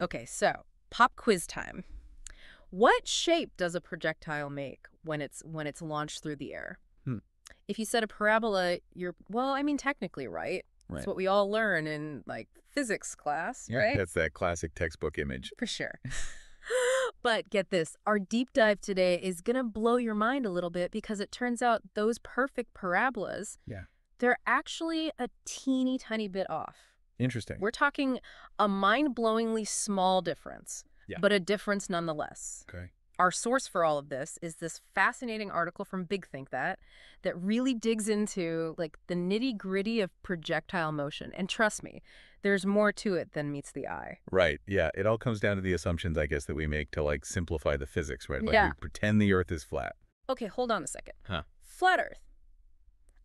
Okay, so pop quiz time. What shape does a projectile make when it's launched through the air? Hmm. If you said a parabola, well, I mean technically right. It's Right. what we all learn in like physics class, Yeah, right? that's that classic textbook image. For sure. But get this, our deep dive today is going to blow your mind a little bit because it turns out those perfect parabolas, Yeah. they're actually a teeny tiny bit off. Interesting. We're talking a mind-blowingly small difference, Yeah. but a difference nonetheless. Okay. Our source for all of this is this fascinating article from Big Think that really digs into like the nitty-gritty of projectile motion. And trust me, there's more to it than meets the eye. Right. Yeah. It all comes down to the assumptions, I guess, that we make to like simplify the physics, right? Like we Yeah. pretend the Earth is flat. Okay, hold on a second. Huh. Flat Earth.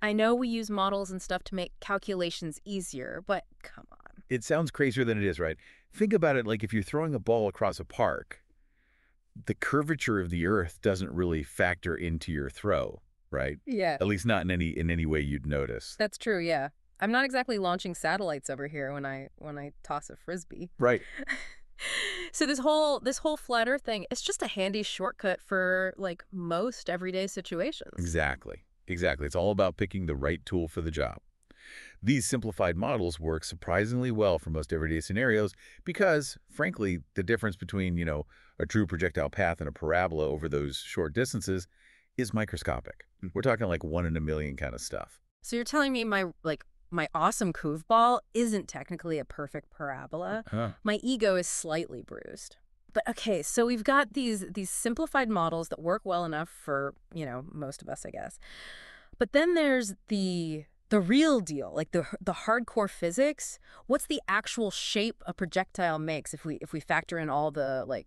I know we use models and stuff to make calculations easier, but come on. It sounds crazier than it is, right? Think about it like if you're throwing a ball across a park, the curvature of the Earth doesn't really factor into your throw, right? Yeah, At least not in any way you'd notice. that's true, yeah. I'm not exactly launching satellites over here when I toss a frisbee. Right. So this whole flat Earth thing, it's just a handy shortcut for like most everyday situations. Exactly. Exactly. It's all about picking the right tool for the job. These simplified models work surprisingly well for most everyday scenarios because, frankly, the difference between, a true projectile path and a parabola over those short distances is microscopic. We're talking like 1 in a million kind of stuff. So you're telling me my awesome Couve ball isn't technically a perfect parabola? Huh. My ego is slightly bruised. But okay, so we've got these simplified models that work well enough for, most of us, I guess. But then there's the real deal, like the hardcore physics. What's the actual shape a projectile makes if we factor in all the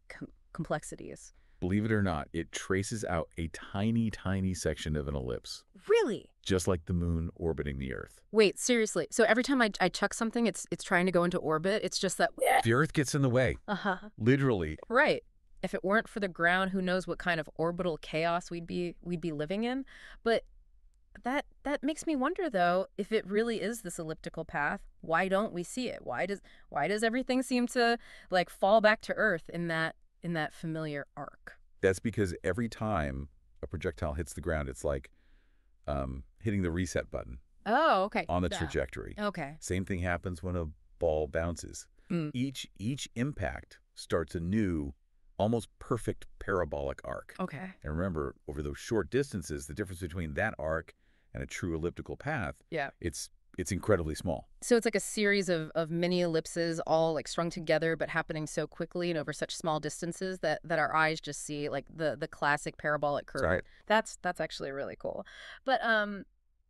complexities? Believe it or not, it traces out a tiny, tiny section of an ellipse, Really? just like the moon orbiting the Earth. Wait, seriously. So every time I chuck something, it's trying to go into orbit. It's just that. The Earth gets in the way, Uh-huh. literally. Right. If it weren't for the ground, who knows what kind of orbital chaos we'd be living in. But that makes me wonder though, if it really is this elliptical path, why don't we see it? Why does everything seem to like fall back to Earth in that familiar arc? That's because every time a projectile hits the ground, it's like hitting the reset button Oh, okay. on the Yeah. trajectory. Okay. Same thing happens when a ball bounces. Mm. Each impact starts a new, almost perfect parabolic arc. Okay. And remember, over those short distances, the difference between that arc and a true elliptical path, Yeah. it's incredibly small. So it's like a series of mini ellipses all like strung together but happening so quickly and over such small distances that our eyes just see like the classic parabolic curve. Right. That's actually really cool. But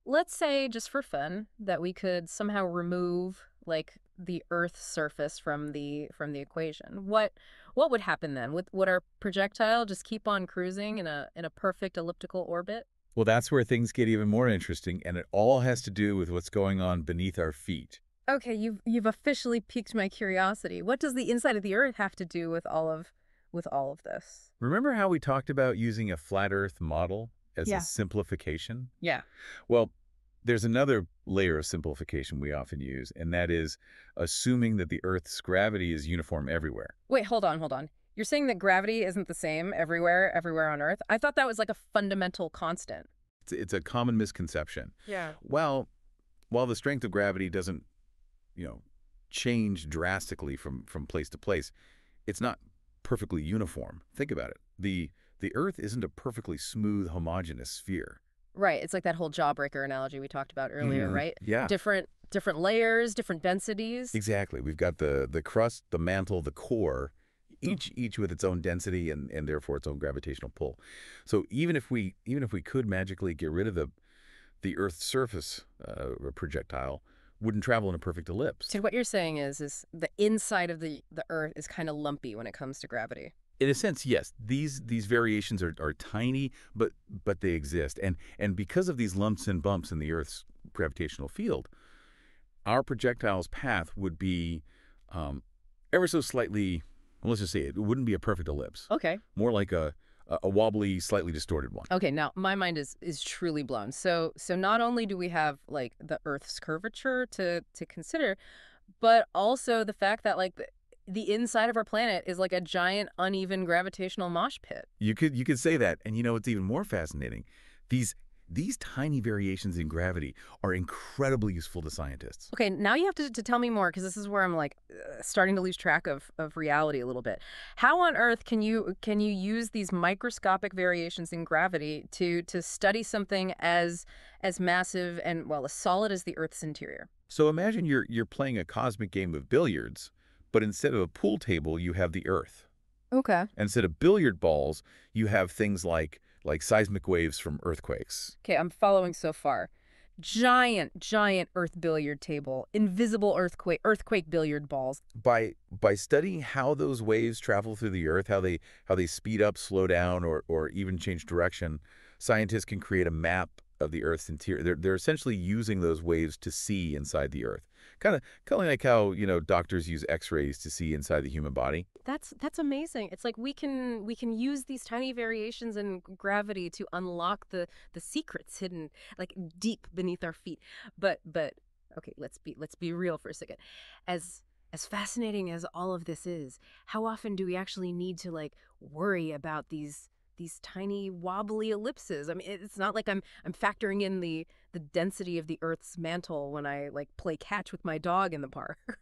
let's say just for fun that we could somehow remove like the Earth's surface from the equation. What would happen then? Would our projectile just keep on cruising in a perfect elliptical orbit? Well, that's where things get even more interesting, and it all has to do with what's going on beneath our feet. Okay, you've officially piqued my curiosity. What does the inside of the Earth have to do with all of this? Remember how we talked about using a flat Earth model as Yeah. a simplification? Yeah. Well, there's another layer of simplification we often use, and that is assuming that the Earth's gravity is uniform everywhere. Wait, hold on. You're saying that gravity isn't the same everywhere on Earth? I thought that was like a fundamental constant. It's a common misconception. Yeah. Well, while the strength of gravity doesn't, change drastically from place to place, it's not perfectly uniform. Think about it. The Earth isn't a perfectly smooth, homogeneous sphere. Right. It's like that whole jawbreaker analogy we talked about earlier, right? Yeah. Different layers, different densities. Exactly. We've got the crust, the mantle, the core, each with its own density and therefore its own gravitational pull. So even if we could magically get rid of the Earth's surface, a projectile wouldn't travel in a perfect ellipse. So what you're saying is the inside of the Earth is kind of lumpy when it comes to gravity. In a sense, yes. These variations are tiny, but they exist. And because of these lumps and bumps in the Earth's gravitational field, our projectile's path would be ever so slightly, well, let's just say it wouldn't be a perfect ellipse. Okay. More like a wobbly, slightly distorted one. Okay, now my mind is truly blown. So not only do we have like the Earth's curvature to consider, but also the fact that like the inside of our planet is like a giant uneven gravitational mosh pit. You could say that. And you know what's even more fascinating? These these tiny variations in gravity are incredibly useful to scientists. Okay, now you have to tell me more because this is where I'm like starting to lose track of reality a little bit. How on earth can you use these microscopic variations in gravity to study something as massive and well as solid as the Earth's interior? So imagine you're playing a cosmic game of billiards, but instead of a pool table, you have the Earth. Okay. Instead of billiard balls, you have things like seismic waves from earthquakes. Okay, I'm following so far. Giant Earth billiard table, invisible earthquake billiard balls. By studying how those waves travel through the Earth, how they speed up, slow down, or even change direction, scientists can create a map of the Earth's interior. They're essentially using those waves to see inside the Earth. Kind of like how, doctors use X-rays to see inside the human body. That's amazing. It's like we can use these tiny variations in gravity to unlock the secrets hidden like deep beneath our feet. But okay, let's be real for a second. As fascinating as all of this is, how often do we actually need to like worry about these tiny wobbly ellipses? I mean, it's not like I'm factoring in the density of the Earth's mantle when I like play catch with my dog in the park.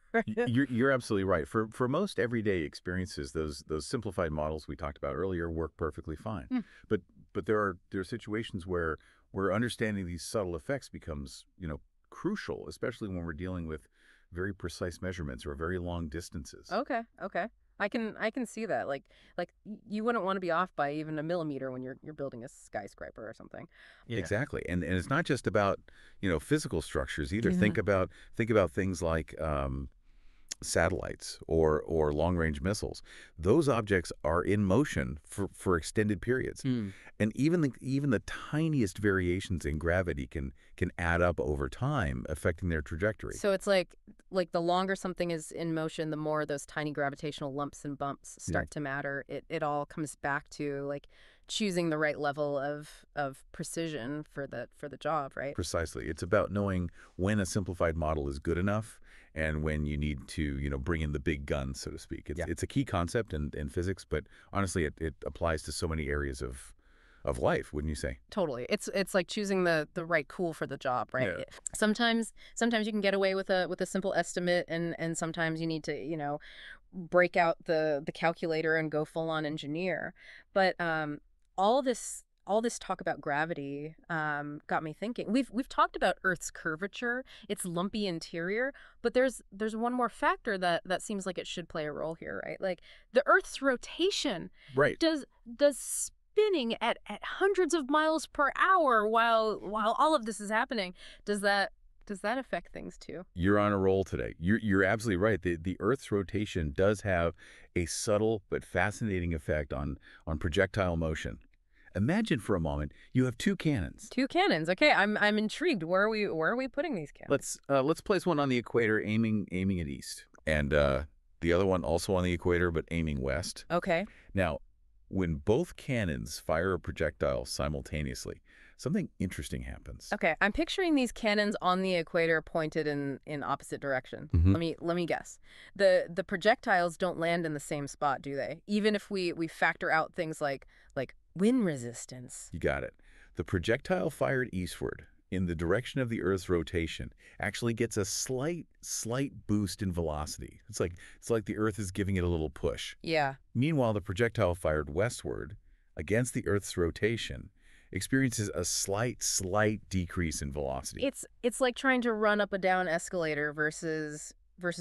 You're absolutely right. For most everyday experiences, those simplified models we talked about earlier work perfectly fine. Hmm. But there are situations where understanding these subtle effects becomes, crucial, especially when we're dealing with very precise measurements or very long distances. Okay, okay. I can see that. Like you wouldn't want to be off by even a millimeter when you're building a skyscraper or something. Yeah. Exactly. And it's not just about, physical structures either. Yeah. Think about things like satellites or long-range missiles. Those objects are in motion for extended periods. Hmm. And even the tiniest variations in gravity can add up over time, affecting their trajectory. So it's like the longer something is in motion, the more those tiny gravitational lumps and bumps Yeah. start to matter. It all comes back to like choosing the right level of precision for the job, right? Precisely. It's about knowing when a simplified model is good enough and when you need to, bring in the big guns, so to speak. It's a key concept in physics, but honestly, it applies to so many areas of life, wouldn't you say? Totally. It's like choosing the right tool for the job, right? Yeah. Sometimes you can get away with a simple estimate and sometimes you need to, break out the calculator and go full on engineer. But all this talk about gravity got me thinking. We've talked about Earth's curvature, its lumpy interior, but there's one more factor that seems like it should play a role here, right? Like the Earth's rotation. Right. Does spinning at hundreds of miles per hour while all of this is happening, does that affect things too? You're on a roll today. You're absolutely right. The Earth's rotation does have a subtle but fascinating effect on projectile motion. Imagine for a moment you have two cannons. Two cannons. Okay, I'm intrigued. Where are we putting these cannons? Let's place one on the equator, aiming at east, and the other one also on the equator but aiming west. Okay. Now, when both cannons fire a projectile simultaneously, something interesting happens. Okay, I'm picturing these cannons on the equator pointed in opposite direction. Mhm. Let me guess. The projectiles don't land in the same spot, do they? Even if we factor out things like wind resistance. You got it. The projectile fired eastward in the direction of the Earth's rotation actually gets a slight boost in velocity. It's like the Earth is giving it a little push. Yeah. Meanwhile, the projectile fired westward against the Earth's rotation experiences a slight decrease in velocity. It's like trying to run up a down escalator versus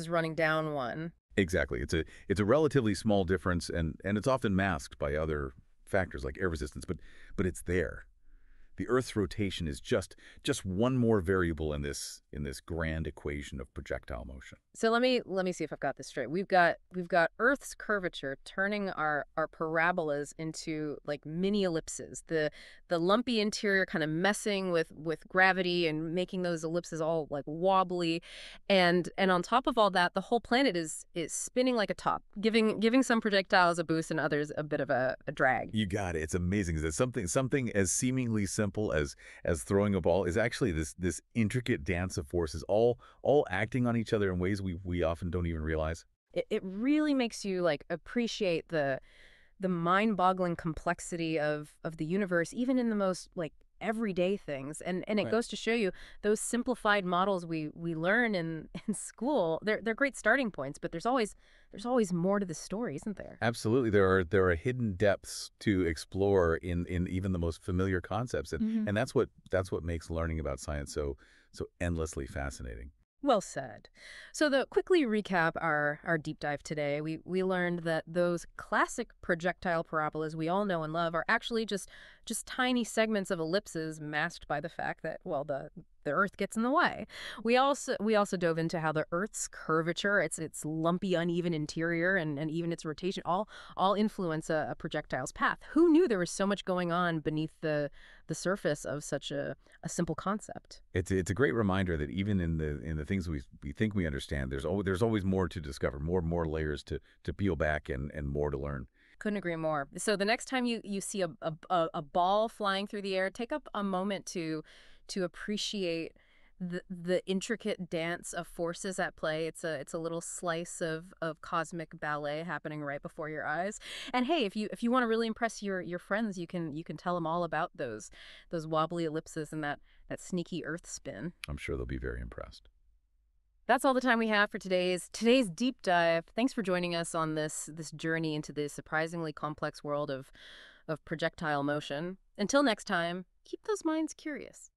running down one. Exactly. It's a relatively small difference, and it's often masked by other factors like air resistance, but it's there. The Earth's rotation is just one more variable in this grand equation of projectile motion. So let me see if I've got this straight. We've got Earth's curvature turning our parabolas into like mini ellipses. The lumpy interior kind of messing with gravity and making those ellipses all like wobbly, and on top of all that, the whole planet is spinning like a top, giving some projectiles a boost and others a bit of a drag. You got it. It's amazing that something as seemingly simple as throwing a ball is actually this intricate dance of forces, all acting on each other in ways we often don't even realize. It really makes you like appreciate the mind-boggling complexity of the universe, even in the most like everyday things. And it Right. goes to show you those simplified models we learn in in school. They're great starting points, but there's always more to the story, isn't there? Absolutely. There are hidden depths to explore in even the most familiar concepts. And that's what makes learning about science so endlessly fascinating. Well said. So to quickly recap our deep dive today, we learned that those classic projectile parabolas we all know and love are actually just tiny segments of ellipses masked by the fact that, well, the Earth gets in the way. We also dove into how the Earth's curvature, its lumpy, uneven interior, and even its rotation, all influence a projectile's path. Who knew there was so much going on beneath the surface of such a simple concept? It's a great reminder that even in the things we think we understand, there's always more to discover, more layers to peel back and more to learn. Couldn't agree more. So the next time you see a ball flying through the air, take up a moment to appreciate the intricate dance of forces at play. It's a little slice of cosmic ballet happening right before your eyes. And hey, if you want to really impress your friends, you can tell them all about those wobbly ellipses and that sneaky Earth spin. I'm sure they'll be very impressed. That's all the time we have for today's deep dive. Thanks for joining us on this journey into the surprisingly complex world of projectile motion. Until next time, keep those minds curious.